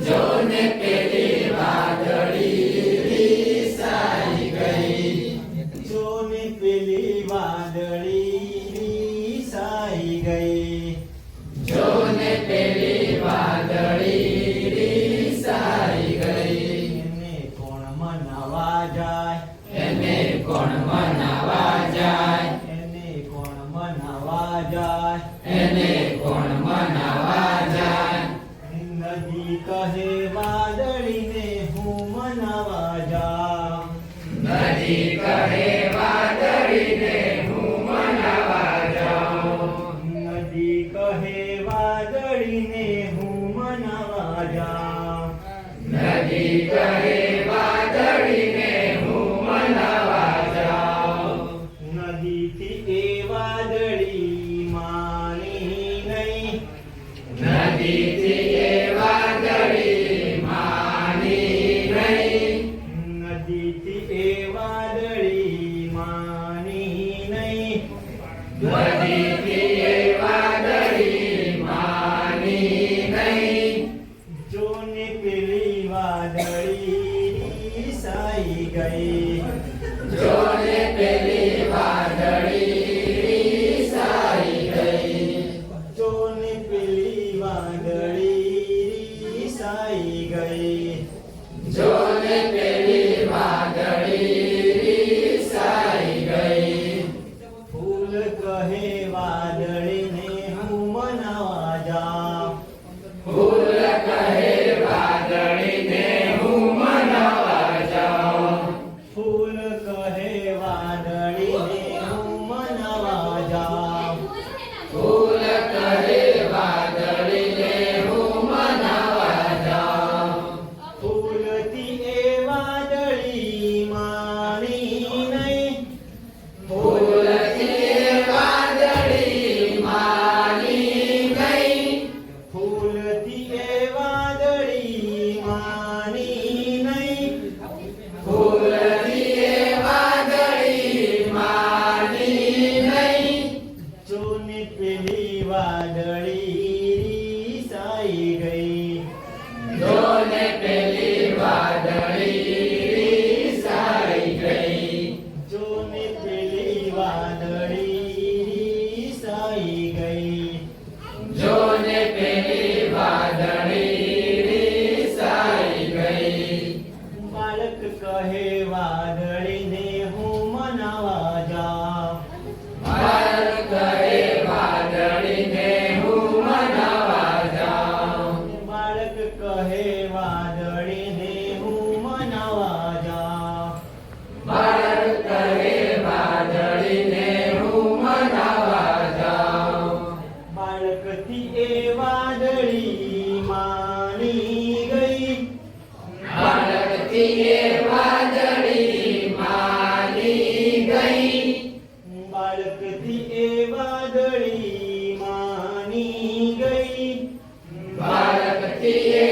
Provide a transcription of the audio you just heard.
જોને પેલી વાદળી રીસાઈ ગઈ. જોને પેલી વાદળી રીસાઈ ગઈ. જોને પેલી વાદળી રીસાઈ ગઈ. એને કોણ મનાવા જાય? એને કોણ મનાવા જાય? એને કોણ મનાવા જાય? એને કોણ મનાવા જાય? નદી કહે વાદળીને હું મનાવા જાઉં. નદી કહે વાદળીને હું મનાવા જાઉં. નદી કહે વાદળીને હું મનાવા જાઉં. નદી કહે વાદળીને હું મનાવા જાઉં. નદીથી એ વાદળી માની નહીં. નદીથી એ વાદળી માની નહીં. નદીથી એ વાદળી માની નહીં. નદીથી એ વાદળી માની નહીં. જોને પેલી વાદળી રીસાઈ ગઈ. જોને પેલી વાદળી રીસાઈ ગઈ. જોને પેલી વાદળી રીસાઈ ગઈ. જોને પેલી વાદળી રીસાઈ ગઈ. ફૂલ કહે વાદળીને હું મનાવા જાઉં. ફૂલ કહે વાદળીને હું મનાવા જાઉં. ફૂલ કહે વાદળીને હું મનાવા જાઉં. ફૂલ કહે વાદળીને હું મનાવા જાઉં. ફૂલથી એ વાદળી માની નહીં. ફૂલથી એ વાદળી માની નહીં. ફૂલથી એ વાદળી માની નહીં. ફૂલથી એ વાદળી માની નહીં. જોને પેલી વાદળી રીસાઈ ગઈ. જોને પેલી વાદળી રીસાઈ ગઈ. જોને પેલી વાદળી રીસાઈ ગઈ. જોને પેલી વાદળી રીસાઈ ગઈ. બાળક કહે વાદળીને હું મનાવા જાઉં. બાળક કહે વાદળીને હું મનાવા જાઉં. બાળક કહે વાદળીને હું મનાવા જાઉં. બાળક કહે વાદળીને હું મનાવા જાઉં. બાળકથી એ વાદળી માની ગઈ. બાળકથી એ વાદળી માની ગઈ. બાળકથી એ વાદળી માની ગઈ. બાળકથી એ